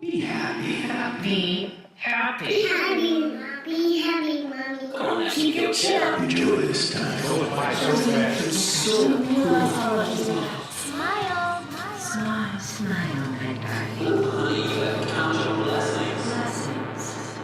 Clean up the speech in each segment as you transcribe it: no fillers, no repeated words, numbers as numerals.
Be happy, happy. Be happy. Be happy, be happy, mommy. Come on, keep your chin up. Enjoy this time. Smile, Smile, smile, my darling. Honey, you have count your blessings. Blessings.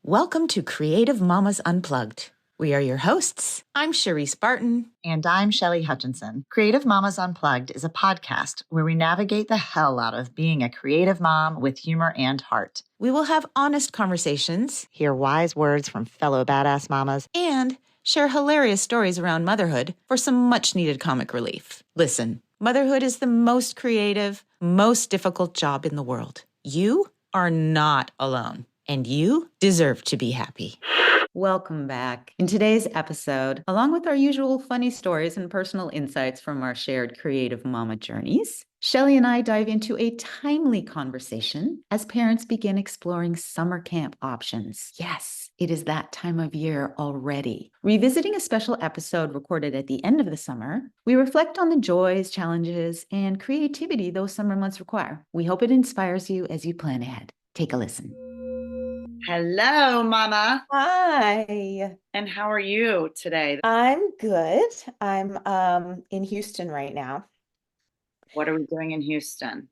Welcome to Creative Mamas Unplugged. We are your hosts. I'm Cherice Barton. And I'm Shelly Hutchinson. Creative Mamas Unplugged is a podcast where we navigate the hell out of being a creative mom with humor and heart. We will have honest conversations, Hear wise words from fellow badass mamas. and share hilarious stories around motherhood for some much-needed comic relief. Listen, motherhood is the most creative, most difficult job in the world. You are not alone, and you deserve to be happy. Welcome back. In today's episode, along with our usual funny stories and personal insights from our shared creative mama journeys, Shelly and I dive into a timely conversation as parents begin exploring summer camp options. Yes, it is that time of year already. Revisiting a special episode recorded at the end of the summer, we reflect on the joys, challenges, and creativity those summer months require. We hope it inspires you as you plan ahead. Take a listen. Hello, Mama. Hi, And how are you today? I'm good. I'm in Houston right now. What are we doing in Houston?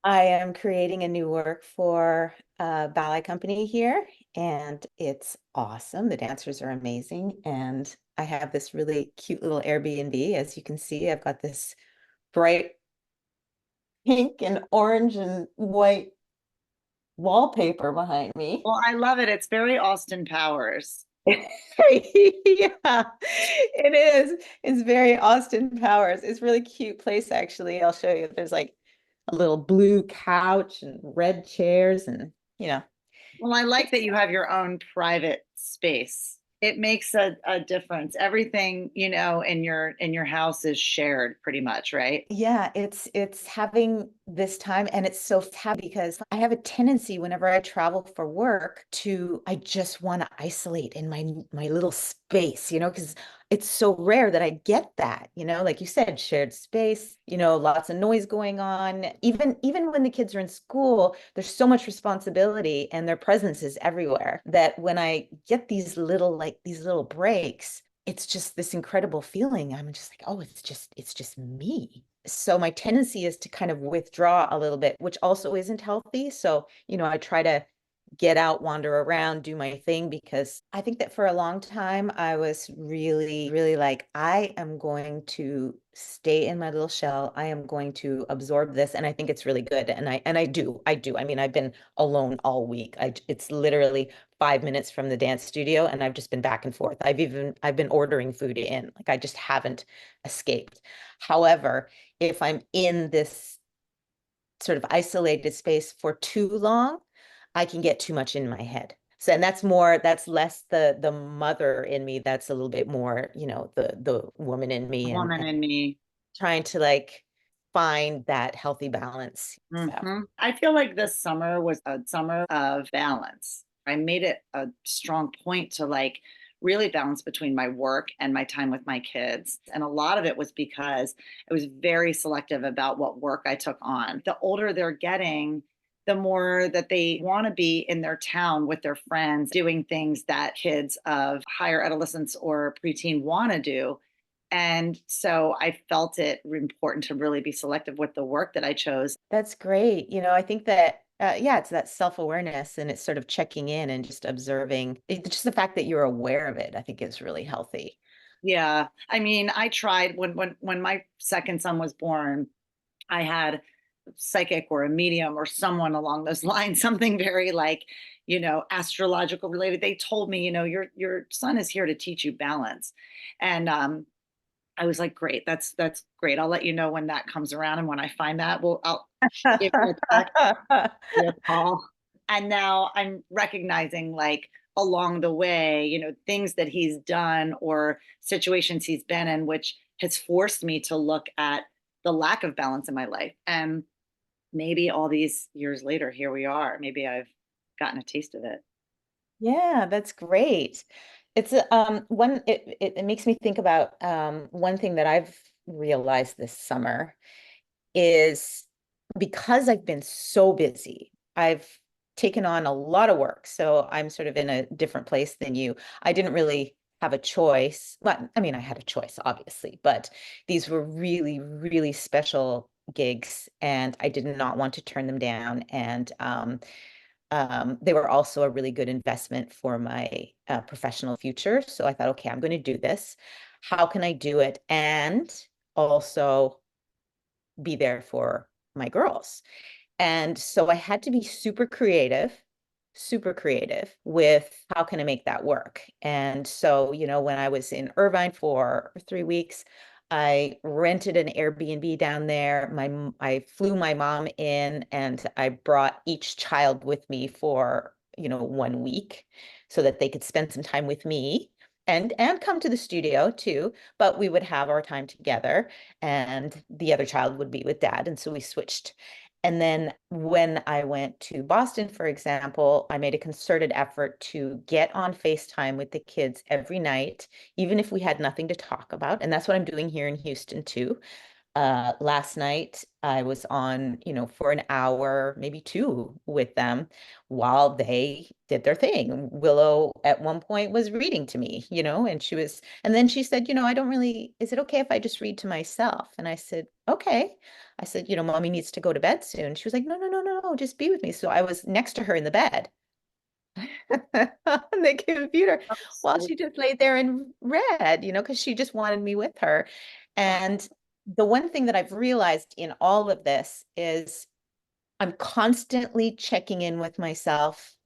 I am creating a new work for a ballet company here, and it's awesome. The dancers are amazing, and I have this really cute little Airbnb. As you can see, I've got this bright pink and orange and white wallpaper behind me. Well, I love it. It's very Austin Powers. Yeah, it is. It's very Austin Powers. It's a really cute place, actually. I'll show you. There's like a little blue couch and red chairs, and Well, I like that you have your own private space. It makes a difference. Everything, in your house is shared pretty much, right? yeah, it's having this time, and it's so happy because I have a tendency whenever I travel for work I just want to isolate in my little space, because it's so rare that I get that, like you said, shared space, lots of noise going on. Even when the kids are in school, there's so much responsibility and their presence is everywhere that when I get these little breaks, it's just this incredible feeling. I'm just like, oh, it's just me. So my tendency is to kind of withdraw a little bit, which also isn't healthy. So, I try to get out, wander around, do my thing, because I think that for a long time I was really, really like, I am going to stay in my little shell. I am going to absorb this. And I think it's really good. And I do. I mean, I've been alone all week. It's literally 5 minutes from the dance studio, and I've just been back and forth. I've been ordering food in. Like, I just haven't escaped. However, if I'm in this sort of isolated space for too long, I can get too much in my head. So, and that's less the mother in me. That's a little bit more, the woman in me, Woman in me. trying to like find that healthy balance. So, Mhm. I feel like this summer was a summer of balance. I made it a strong point to like really balance between my work and my time with my kids. And a lot of it was because I was very selective about what work I took on. The older they're getting, the more that they want to be in their town with their friends, doing things that kids of higher adolescence or preteen want to do. And so I felt it important to really be selective with the work that I chose. that's great. I think that, yeah, it's that self-awareness, and it's sort of checking in and just observing. Just the fact that you're aware of it, I think is really healthy. Yeah. I mean, I tried when my second son was born, I had a psychic or a medium or someone along those lines, something very like, astrological related. They told me, your son is here to teach you balance. And I was like, great, that's great. I'll let you know when that comes around. And when I find that, I'll give you a text, give you a call. And now I'm recognizing like along the way, things that he's done or situations he's been in, which has forced me to look at the lack of balance in my life. And maybe all these years later, here we are. Maybe I've gotten a taste of it. Yeah, that's great. It's one it makes me think about one thing that I've realized this summer is because I've been so busy, I've taken on a lot of work. So I'm sort of in a different place than you. I didn't really have a choice. Well, I mean, I had a choice, obviously, but these were really, really special gigs, and I did not want to turn them down. And they were also a really good investment for my professional future. So I thought, okay, I'm going to do this. How can I do it and also be there for my girls? And so I had to be super creative with how can I make that work. And so, when I was in Irvine for 3 weeks, I rented an Airbnb down there. I flew my mom in, and I brought each child with me for, 1 week so that they could spend some time with me and come to the studio too, but we would have our time together and the other child would be with dad. And so we switched. And then when I went to Boston, for example, I made a concerted effort to get on FaceTime with the kids every night, even if we had nothing to talk about. And that's what I'm doing here in Houston too. Last night I was on, for an hour, maybe two with them while they did their thing. Willow at one point was reading to me, and then she said, I don't really, is it okay if I just read to myself? And I said, okay. I said, mommy needs to go to bed soon. She was like, no, no, no, no, no, just be with me. So I was next to her in the bed on the computer while she just laid there and read, because she just wanted me with her. And the one thing that I've realized in all of this is I'm constantly checking in with myself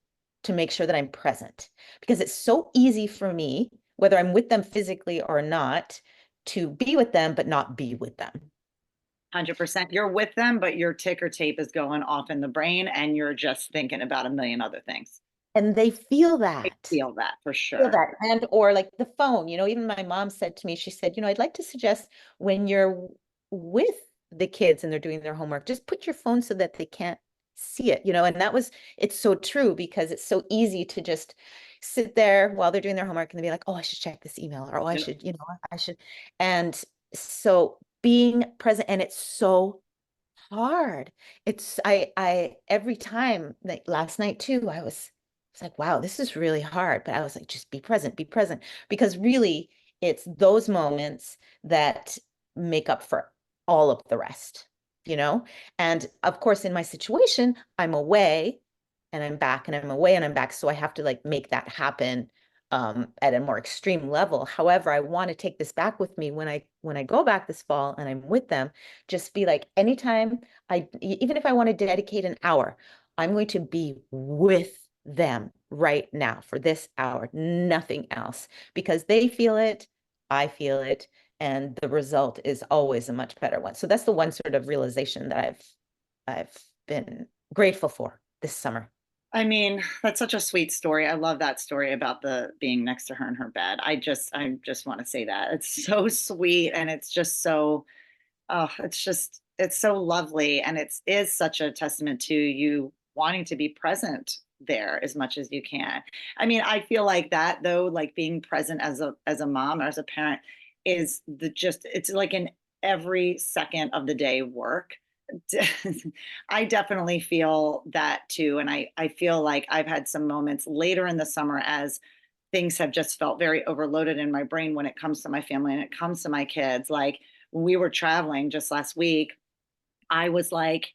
to make sure that I'm present because it's so easy for me, whether I'm with them physically or not, to be with them, but not be with them. 100%. You're with them, but your ticker tape is going off in the brain and you're just thinking about a million other things. And they feel I that. feel that for Feel sure. that. And or like the phone, even my mom said to me, she said, I'd like to suggest when you're with the kids and they're doing their homework, just put your phone so that they can't see it, and it's so true because it's so easy to just sit there while they're doing their homework and they'll be like, oh, I should check this email, or oh, I should, I should. And so being present, and it's so hard. I every time, like last night too, I was like, wow, this is really hard. But I was like, just be present, because really it's those moments that make up for all of the rest, And of course, in my situation, I'm away and I'm back and I'm away and I'm back. So I have to like make that happen at a more extreme level. However, I want to take this back with me when I go back this fall and I'm with them, just be like, anytime even if I want to dedicate an hour, I'm going to be with them right now for this hour, nothing else, because they feel it, I feel it, and the result is always a much better one. So that's the one sort of realization that I've been grateful for this summer. I mean, that's such a sweet story. I love that story about the being next to her in her bed. I just want to say that it's so sweet and it's just so, oh, it's so lovely. And is such a testament to you wanting to be present there as much as you can. I mean, I feel like that though, like being present as a mom or as a parent is it's like in every second of the day work. I definitely feel that too. And I feel like I've had some moments later in the summer as things have just felt very overloaded in my brain when it comes to my family and it comes to my kids. Like when we were traveling just last week, I was like,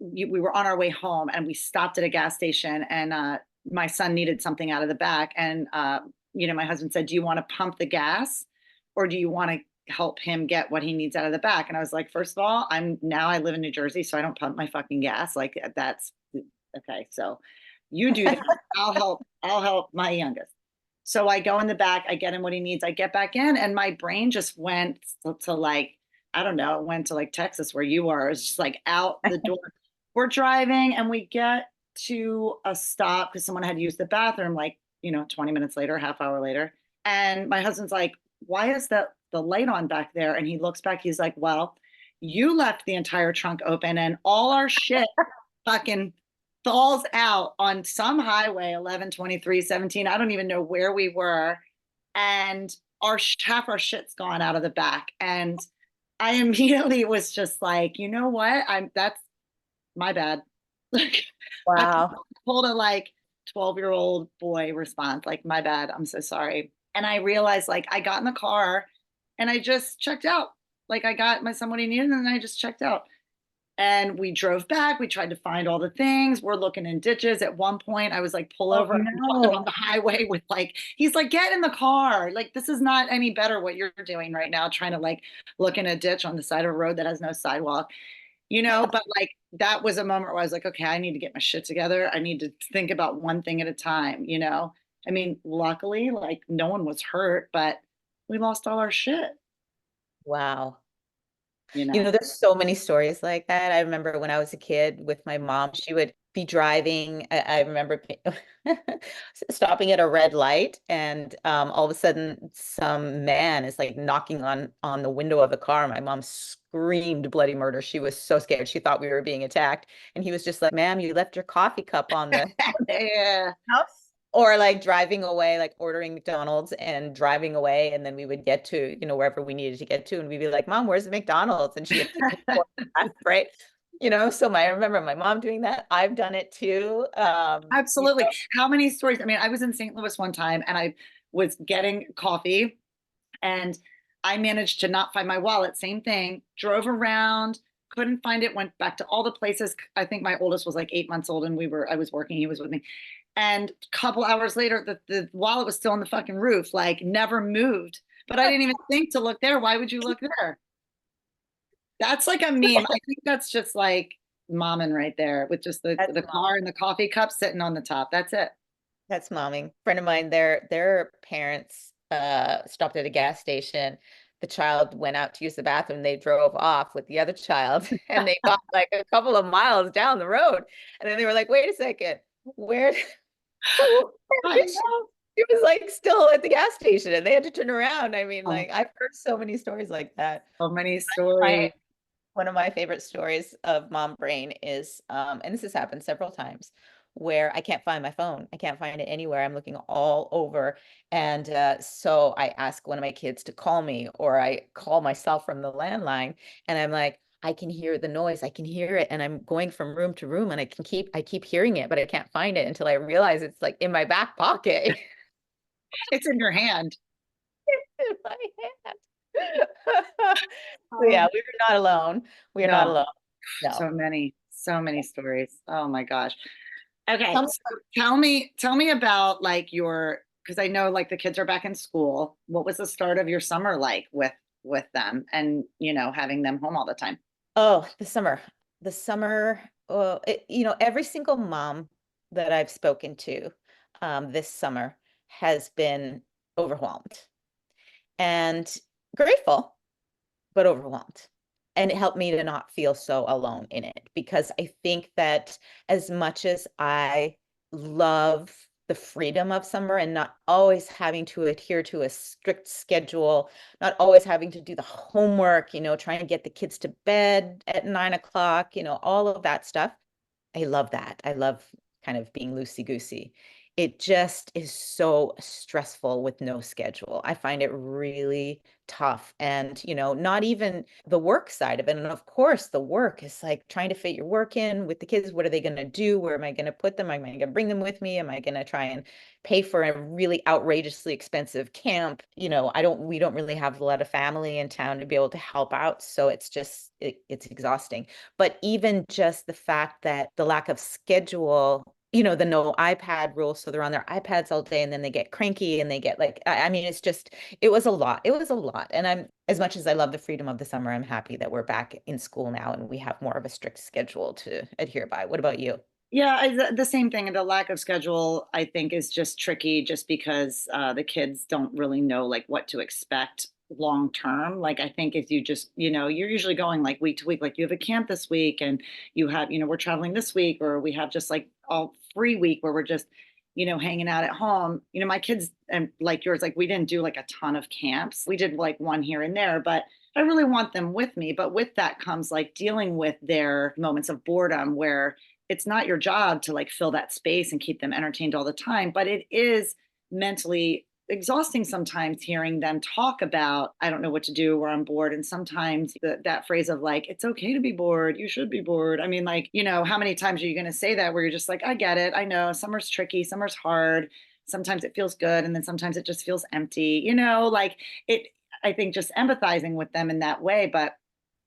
we were on our way home and we stopped at a gas station and my son needed something out of the back. And, my husband said, do you want to pump the gas or do you want to help him get what he needs out of the back? And I was like, first of all, I live in New Jersey, so I don't pump my fucking gas. Like that's okay. So you do that. I'll help my youngest. So I go in the back, I get him what he needs. I get back in and my brain just went to like, I don't know, it went to like Texas where you are. It's just like out the door. We're driving and we get to a stop because someone had used the bathroom like, 20 minutes later, half hour later. And my husband's like, why is the light on back there? And he looks back, he's like, well, you left the entire trunk open and all our shit fucking falls out on some highway, 11, 23, 17. I don't even know where we were. And half our shit's gone out of the back. And I immediately was just like, you know what? That's my bad. Like I Wow. pulled a like 12-year-old boy response, like, my bad, I'm so sorry. And I realized like I got in the car and I just checked out. Like I got my son what he needed and I just checked out. And we drove back. We tried to find all the things. We're looking in ditches. At one point, I was like, pull Oh over. I'm walking on no. the highway with like, he's like, get in the car. Like, this is not any better what you're doing right now, trying to like look in a ditch on the side of a road that has no sidewalk, but like that was a moment where I was like, okay, I need to get my shit together. I need to think about one thing at a time. I mean, luckily, like no one was hurt, but we lost all our shit, Wow. you know. There's so many stories like that. I remember when I was a kid with my mom, she would be driving. I remember stopping at a red light, and all of a sudden, some man is like knocking on the window of the car. My mom screamed bloody murder. She was so scared. She thought we were being attacked, and he was just like, "Ma'am, you left your coffee cup on the Yeah. house." Or like driving away, like ordering McDonald's and driving away, and then we would get to, wherever we needed to get to, and we'd be like, "Mom, where's the McDonald's?" And she had right? So I remember my mom doing that. I've done it too. Absolutely. How many stories? I mean, I was in St. Louis one time and I was getting coffee and I managed to not find my wallet. Same thing. Drove around, couldn't find it, went back to all the places. I think my oldest was like 8 months old and I was working, he was with me. And a couple hours later, the wallet was still on the fucking roof, like never moved. But I didn't even think to look there. Why would you look there? That's like a meme. I think that's just like momming right there with just the, That's the mom. car and the coffee cup sitting on the top. That's it. That's momming. Friend of mine, their parents stopped at a gas station. The child went out to use the bathroom. They drove off with the other child, and they got like a couple of miles down the road. And then they were like, "Wait a second, where?" Right. It was like still at the gas station, and they had to turn around. I mean, Oh, like I've heard so many stories like that. so many My stories. One of my favorite stories of mom brain is, and this has happened several times, where I can't find my phone. I can't find it anywhere. I'm looking all over. And so I ask one of my kids to call me, or I call myself from the landline, and I'm like, I can hear the noise. I can hear it. And I'm going from room to room, and I keep hearing it, but I can't find it until I realize it's like in my back pocket. It's in your hand. In my hand. So yeah, we were not alone. We are not No, alone. No. so many stories. Oh my gosh. Okay, Tell me. so tell me about like because I know like the kids are back in school. What was the start of your summer like with them and having them home all the time? Oh, the summer. The summer, every single mom that I've spoken to this summer has been overwhelmed and grateful, but overwhelmed. And it helped me to not feel so alone in it, because I think that as much as I love the freedom of summer and not always having to adhere to a strict schedule, not always having to do the homework, trying to get the kids to bed at 9 o'clock, all of that stuff. I love that. I love kind of being loosey-goosey. It just is so stressful with no schedule. I find it really tough. And, not even the work side of it. And of course, the work is like trying to fit your work in with the kids. What are they going to do? Where am I going to put them? Am I going to bring them with me? Am I going to try and pay for a really outrageously expensive camp? We don't really have a lot of family in town to be able to help out. So it's just, it's exhausting. But even just the fact that the lack of schedule, the no iPad rule. So they're on their iPads all day, and then they get cranky and they get like, I mean, it was a lot. It was a lot. And as much as I love the freedom of the summer, I'm happy that we're back in school now and we have more of a strict schedule to adhere by. What about you? Yeah, the same thing. And the lack of schedule, I think, is just tricky just because the kids don't really know like what to expect long term. Like, I think if you just, you're usually going like week to week, like you have a camp this week and you have, we're traveling this week, or we have just like all free week where we're just, hanging out at home. My kids and like yours, like we didn't do like a ton of camps. We did like one here and there, but I really want them with me. But with that comes like dealing with their moments of boredom where it's not your job to like fill that space and keep them entertained all the time, but it is mentally exhausting sometimes hearing them talk about, I don't know what to do, or I'm bored. And sometimes that phrase of like, it's okay to be bored. You should be bored. I mean, like, how many times are you going to say that where you're just like, I get it. I know summer's tricky. Summer's hard. Sometimes it feels good. And then sometimes it just feels empty, like I think just empathizing with them in that way. But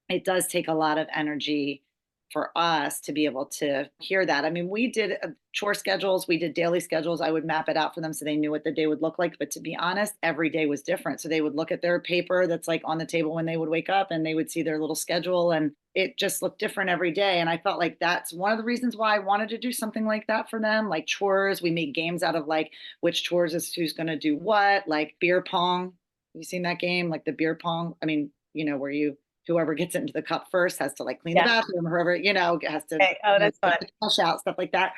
it does take a lot of energy for us to be able to hear that. I mean, we did chore schedules, we did daily schedules. I would map it out for them so they knew what the day would look like. But to be honest, every day was different. So they would look at their paper that's like on the table when they would wake up, and they would see their little schedule, and it just looked different every day. And I felt like that's one of the reasons why I wanted to do something like that for them, like chores. We made games out of like which chores is who's going to do what, like beer pong. You seen that game, like the beer pong? I mean, where whoever gets into the cup first has to like clean the bathroom, whoever, has to Oh, that's fun. flush out, stuff like that,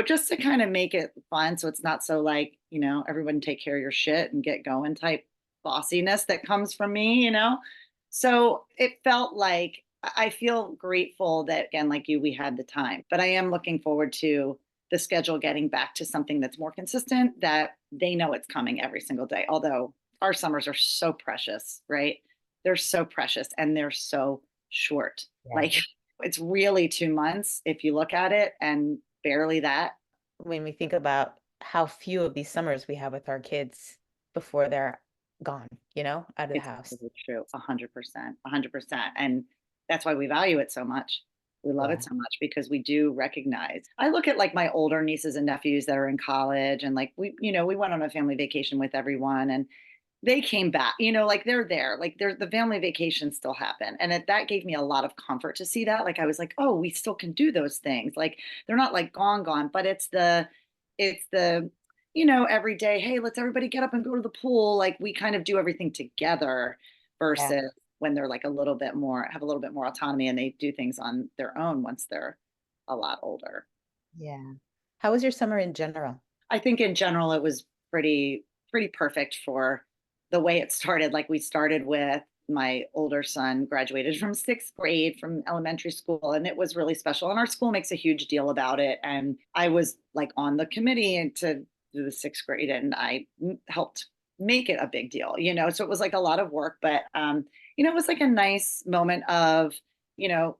just to kind of make it fun. So it's not so like, everyone take care of your shit and get going type bossiness that comes from me. So it felt like, I feel grateful that, again, like you, we had the time, but I am looking forward to the schedule getting back to something that's more consistent, that they know it's coming every single day. Although our summers are so precious, right? They're so precious and they're so short. Yeah. Like it's really 2 months if you look at it, and barely that. When we think about how few of these summers we have with our kids before they're gone, out of the house. It's true. 100%, 100%. And that's why we value it so much. We love it so much because we do recognize. I look at like my older nieces and nephews that are in college, and like we went on a family vacation with everyone, and they came back, like they're there, like the family vacations still happen. And that gave me a lot of comfort to see that. Like, I was like, oh, we still can do those things. Like, they're not like gone, but it's the, every day, hey, let's everybody get up and go to the pool. Like we kind of do everything together versus when they're like have a little bit more autonomy, and they do things on their own once they're a lot older. Yeah. How was your summer in general? I think in general, it was pretty perfect for the way it started. Like we started with my older son graduated from 6th grade from elementary school, and it was really special. And our school makes a huge deal about it. And I was like on the committee to do the 6th grade, and I helped make it a big deal, so it was like a lot of work, but it was like a nice moment of,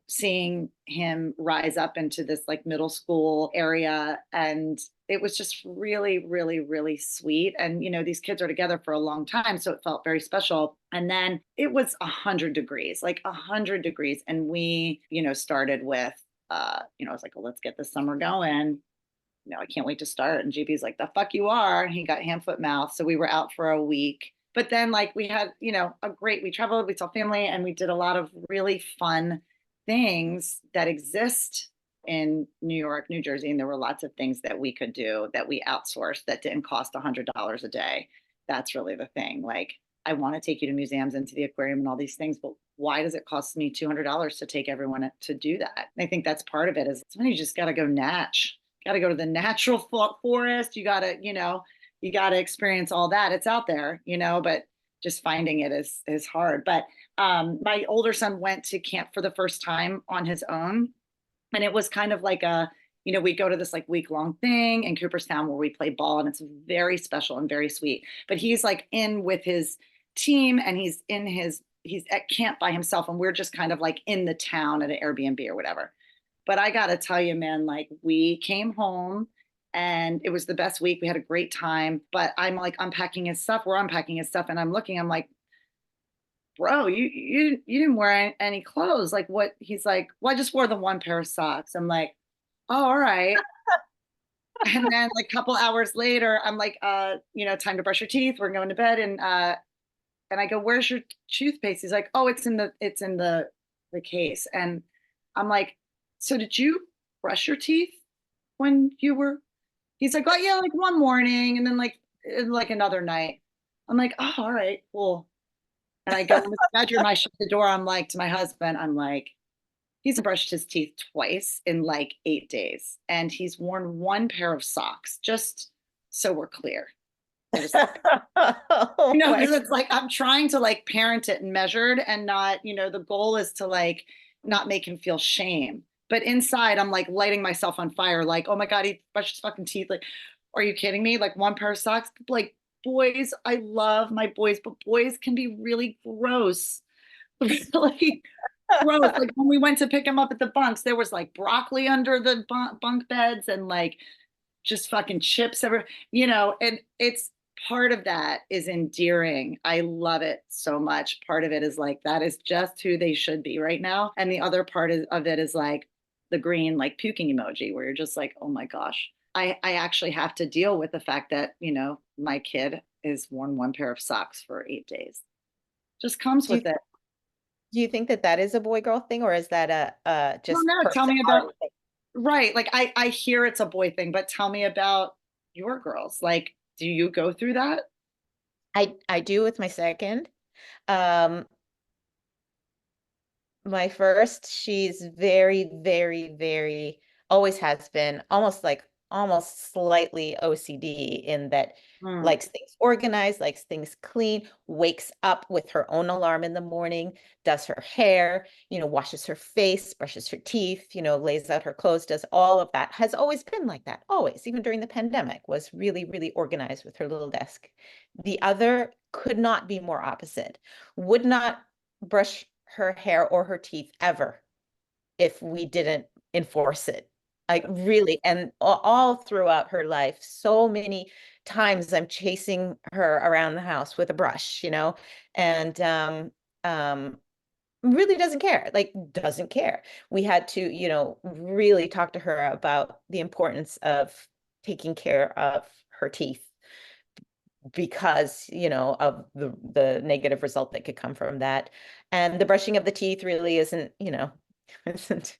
seeing him rise up into this like middle school area. And it was just really, really, really sweet. And, these kids are together for a long time, so it felt very special. And then it was 100 degrees, like 100 degrees. And we, started with, I was like, well, let's get this summer going. I can't wait to start. And GB's like, the fuck you are. And he got hand, foot, mouth. So we were out for a week. But then like we had, we traveled, we saw family, and we did a lot of really fun things that exist in New York, New Jersey. And there were lots of things that we could do that we outsourced that didn't cost $100 a day. That's really the thing. Like, I want to take you to museums and to the aquarium and all these things, but why does it cost me $200 to take everyone to do that? And I think that's part of it, is somebody just got to go got to go to the natural forest. You got to, you got to experience all that. It's out there, but just finding it is hard. But my older son went to camp for the first time on his own. And it was kind of like we go to this like week-long thing in Cooperstown where we play ball, and it's very special and very sweet. But he's like in with his team, and he's at camp by himself, and we're just kind of like in the town at an Airbnb or whatever. But I got to tell you, man, like we came home and it was the best week. We had a great time, but I'm like unpacking his stuff. We're unpacking his stuff, and I'm like, bro, you didn't wear any clothes. Like what? He's like, well, I just wore the one pair of socks. I'm like, oh, all right. And then like a couple hours later, I'm like, time to brush your teeth. We're going to bed. And I go, where's your toothpaste? He's like, oh, it's in the case. And I'm like, so did you brush your teeth when you were? He's like, oh yeah, like one morning, and then like another night. I'm like, oh, all right, cool. And I go in the bedroom, I shut the door. I'm like, to my husband, I'm like, he's brushed his teeth twice in like 8 days, and he's worn one pair of socks, just so we're clear. Because it's like I'm trying to like parent it and measured, and not, the goal is to like not make him feel shame. But inside, I'm like lighting myself on fire. Like, oh my God, he brushed his fucking teeth. Like, are you kidding me? Like one pair of socks, like boys, I love my boys, but boys can be really gross. Really gross. Like when we went to pick him up at the bunks, there was like broccoli under the bunk beds and like just fucking chips ever, and it's part of that is endearing. I love it so much. Part of it is like that is just who they should be right now. And the other part of it is like the green, like puking emoji, where you're just like, oh my gosh. I actually have to deal with the fact that, my kid is worn one pair of socks for 8 days. Just comes Do you, with it. do you think that that is a boy girl thing, or is that a Well, just no, tell me personality about thing? right. Like I hear it's a boy thing, but tell me about your girls. Like, do you go through that? I do with my second. Um, my first, she's very, very, very, always has been almost slightly OCD in that Hmm. likes things organized, likes things clean, wakes up with her own alarm in the morning, does her hair, washes her face, brushes her teeth, lays out her clothes, does all of that. Has always been like that, always, even during the pandemic, was really, really organized with her little desk. The other could not be more opposite. Would not brush her hair or her teeth ever if we didn't enforce it. Like really, and all throughout her life, so many times I'm chasing her around the house with a brush, and really doesn't care, like doesn't care. We had to, really talk to her about the importance of taking care of her teeth because of the negative result that could come from that. And the brushing of the teeth really isn't, isn't.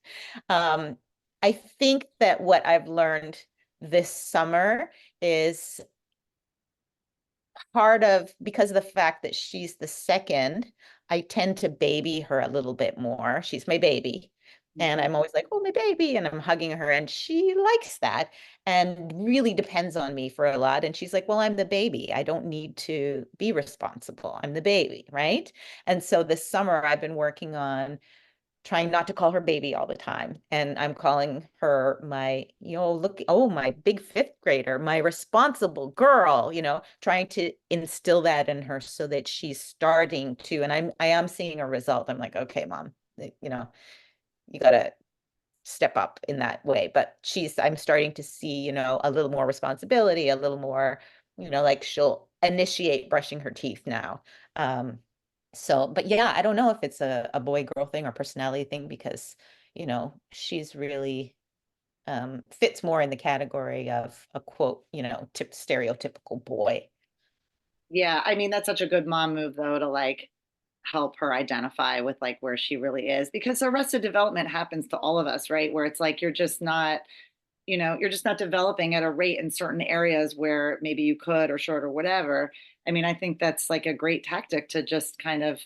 um I think that what I've learned this summer is part of, because of the fact that she's the second, I tend to baby her a little bit more. She's my baby. And Mhm. I'm always like, oh, my baby. And I'm hugging her, and she likes that and really depends on me for a lot. And she's like, well, I'm the baby. I don't need to be responsible. I'm the baby. Right. And so this summer, I've been working on trying not to call her baby all the time. And I'm calling her my, look, oh, my big fifth grader, my responsible girl, trying to instill that in her so that she's starting to, and I am seeing a result. I'm like, okay, mom, you gotta step up in that way. But I'm starting to see, a little more responsibility, a little more, like she'll initiate brushing her teeth now. So, but yeah, I don't know if it's a boy girl thing or personality thing because, she's really fits more in the category of a quote, stereotypical boy. Yeah, I mean that's such a good mom move though to like help her identify with like where she really is because arrested development happens to all of us, right? Where it's like you're just not developing at a rate in certain areas where maybe you could or should or whatever. I mean, I think that's like a great tactic to just kind of,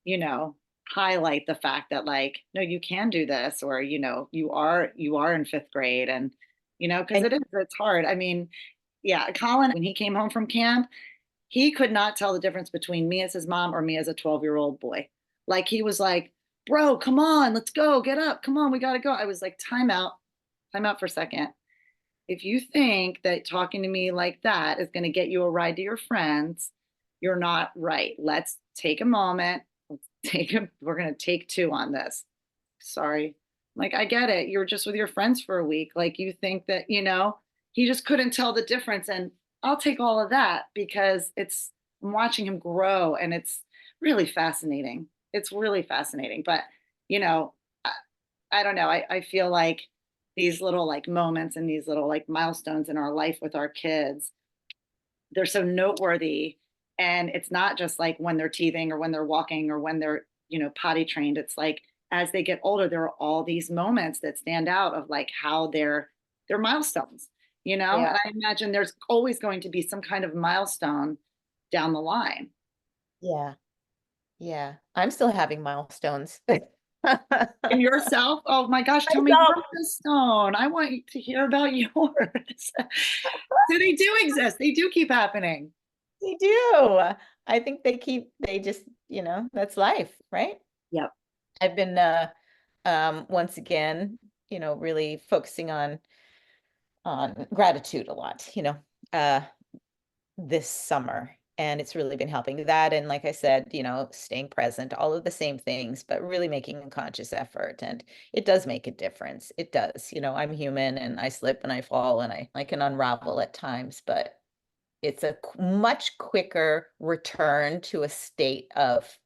you know, highlight the fact that like, no, you can do this, or, you are in fifth grade and, because And it's hard. I mean, yeah, Colin, when he came home from camp, he could not tell the difference between me as his mom or me as a 12-year-old boy. Like he was like, bro, come on, let's go, get up, come on, we gotta go. I was like, time out for a second. If you think that talking to me like that is going to get you a ride to your friends, you're not right. Let's take a moment. We're going to take two on this. Sorry. Like, I get it. You're just with your friends for a week. Like, you think that, he just couldn't tell the difference. And I'll take all of that because I'm watching him grow and it's really fascinating. It's really fascinating. But, you know, I, I don't know. I feel like these little like moments and these little like milestones in our life with our kids, they're so noteworthy. And it's not just like when they're teething or when they're walking or when they're, potty trained. It's like as they get older, there are all these moments that stand out of like how they're milestones, yeah, and I imagine there's always going to be some kind of milestone down the line. yeah, yeah. I'm still having milestones. And yourself, oh my gosh, tell me Myself. your milestone. I want to hear about yours. So they do exist. They do keep happening. They do. I think they just, that's life, right? Yep. I've been once again, really focusing on gratitude a lot, uh this summer. And it's really been helping that. And like I said, staying present, all of the same things, but really making a conscious effort. And it does make a difference. It does. I'm human and I slip and I fall and I can unravel at times, but it's a much quicker return to a state of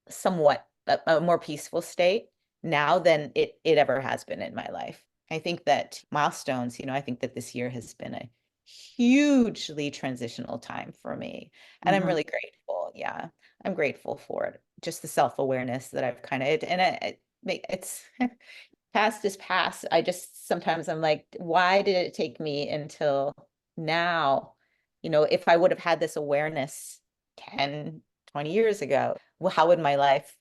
somewhat a more peaceful state now than it ever has been in my life. I think that milestones, I think that this year has been a hugely transitional time for me. And I'm Mhm. really grateful. Yeah, I'm grateful for it. Just the self-awareness that I've kind of, and it's past is past. I just sometimes I'm like, why did it take me until now? If I would have had this awareness 10, 20 years ago, well, how would my life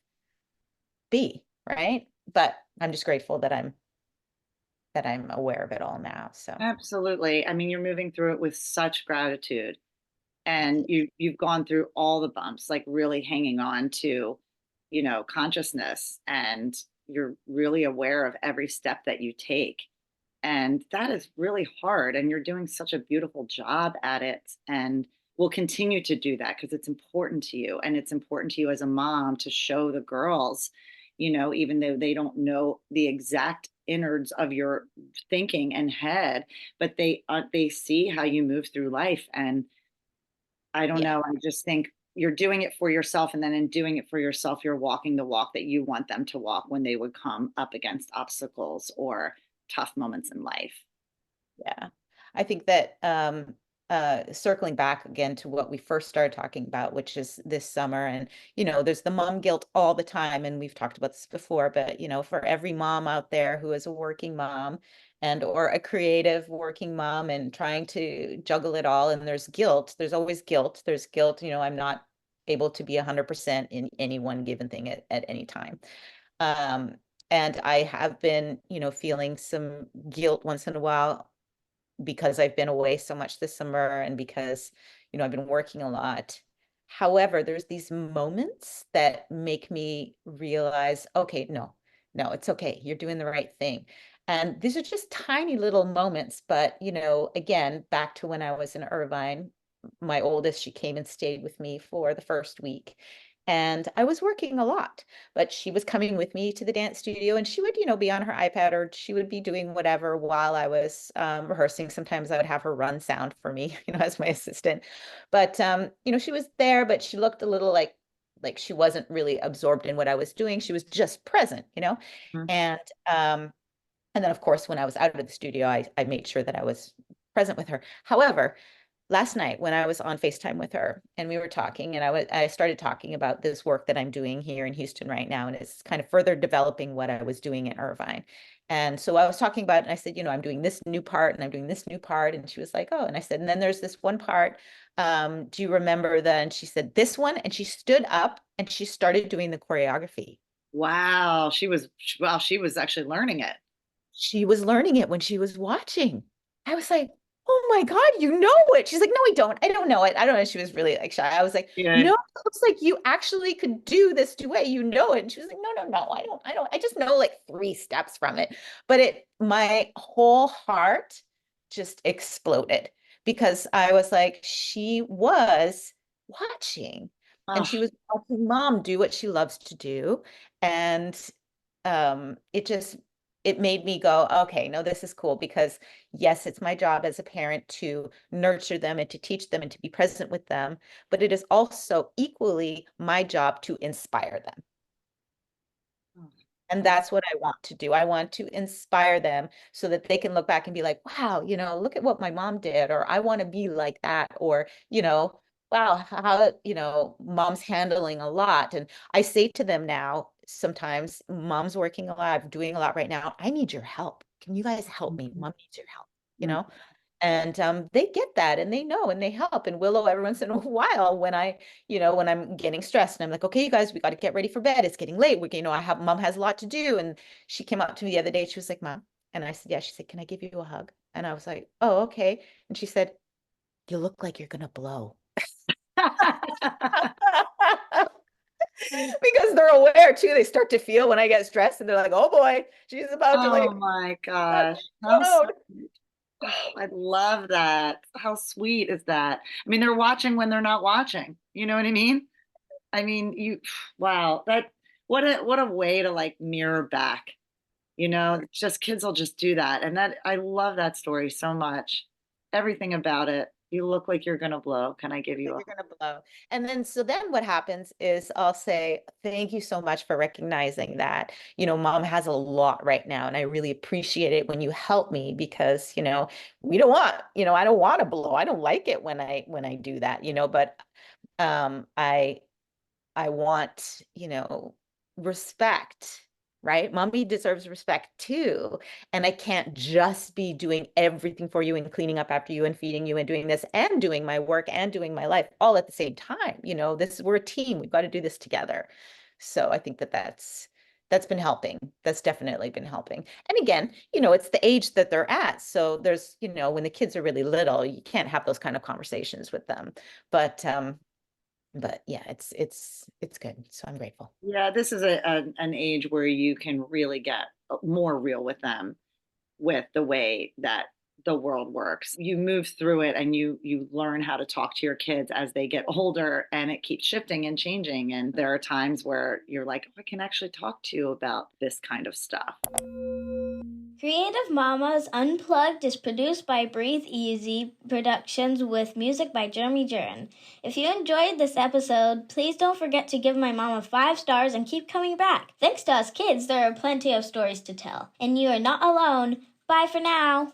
be? Right. But I'm just grateful that I'm aware of it all now. So Absolutely. I mean, you're moving through it with such gratitude, thank and you. you've gone through all the bumps, like really hanging on to, consciousness, and you're really aware of every step that you take. And that is really hard. And you're doing such a beautiful job at it. And will continue to do that because it's important to you. And it's important to you as a mom to show the girls, even though they don't know the exact innards of your thinking and head, but they see how you move through life. And I don't Yeah. know, I just think you're doing it for yourself. And then in doing it for yourself, you're walking the walk that you want them to walk when they would come up against obstacles or tough moments in life. Yeah. I think that circling back again to what we first started talking about, which is this summer, and there's the mom guilt all the time, and we've talked about this before, but for every mom out there who is a working mom and or a creative working mom and trying to juggle it all, and there's guilt, there's always guilt. There's guilt, I'm not able to be 100% in any one given thing at any time. Um, and I have been, feeling some guilt once in a while because I've been away so much this summer and because, I've been working a lot. However, there's these moments that make me realize, okay, no, no, it's okay. You're doing the right thing. And these are just tiny little moments. But, again, back to when I was in Irvine, my oldest, she came and stayed with me for the first week. And I was working a lot, but she was coming with me to the dance studio and she would, be on her iPad or she would be doing whatever while I was rehearsing. Sometimes I would have her run sound for me, as my assistant. But, she was there, but she looked a little like she wasn't really absorbed in what I was doing. She was just present. Mhm. And, um, and then of course, when I was out of the studio, I made sure that I was present with her. However, last night when I was on FaceTime with her and we were talking and I started talking about this work that I'm doing here in Houston right now. And it's kind of further developing what I was doing in Irvine. And so I was talking about it and I said, I'm doing this new part and I'm doing this new part. And she was like, oh, and I said, and then there's this one part. Do you remember the, and she said, this one. And she stood up and she started doing the choreography. Wow, she was actually learning it. She was learning it when she was watching. I was like, oh my God, you know it. She's like, no, I don't. I don't know it. I don't know. She was really like shy. I was like, Yeah. no, it looks like you actually could do this duet. You know it. And she was like, no, no, no, I don't. I just know like three steps from it. But my whole heart just exploded because I was like, she was watching and she Oh, was watching mom do what she loves to do. And it made me go, okay, no, this is cool because yes, it's my job as a parent to nurture them and to teach them and to be present with them, but it is also equally my job to inspire them. And that's that's what I want to do. I want to inspire them so that they can look back and be like, wow, look at what my mom did, or I want to be like that, or, wow, how, mom's handling a lot. And I say to them now, sometimes mom's working a lot, doing a lot right now. I need your help. Can you guys help me? Mom needs your help, you mm, know? And they get that and they know and they help. And Willow, every once in a while, when I'm getting stressed and I'm like, okay, you guys, we got to get ready for bed. It's getting late. Mom has a lot to do. And she came up to me the other day. She was like, Mom. And I said, yeah. She said, can I give you a hug? And I was like, oh, okay. And she said, you look like you're going to blow. Because they're aware too. They start to feel when I get stressed and they're like, oh boy, she's about to oh like my gosh. How explode. sweet. I love that. How sweet is that? I mean, they're watching when they're not watching. You know what I mean? I mean, wow, what a way to like mirror back. It's just kids will just do that. And I love that story so much. Everything about it. You look like you're gonna blow. Can I give you You're gonna blow. And then so then what happens is I'll say, thank you so much for recognizing that, mom has a lot right now. And I really appreciate it when you help me because, we don't want, I don't want to blow. I don't like it when I do that, but I want, respect, right? Mommy deserves respect too. And I can't just be doing everything for you and cleaning up after you and feeding you and doing this and doing my work and doing my life all at the same time. We're a team. We've got to do this together. So I think that's been helping. That's definitely been helping. And again, it's the age that they're at. So there's, when the kids are really little, you can't have those kind of conversations with them. But yeah, it's good. So I'm grateful. Yeah, this is an age where you can really get more real with them with the way that the world works. You move through it and you learn how to talk to your kids as they get older, and it keeps shifting and changing. And there are times where you're like, oh, I can actually talk to you about this kind of stuff. Creative Mamas Unplugged is produced by Breatheasy Productions with music by Jeremy Jurin. If you enjoyed this episode, please don't forget to give my mama 5 stars and keep coming back. Thanks to us kids, there are plenty of stories to tell. And you are not alone. Bye for now.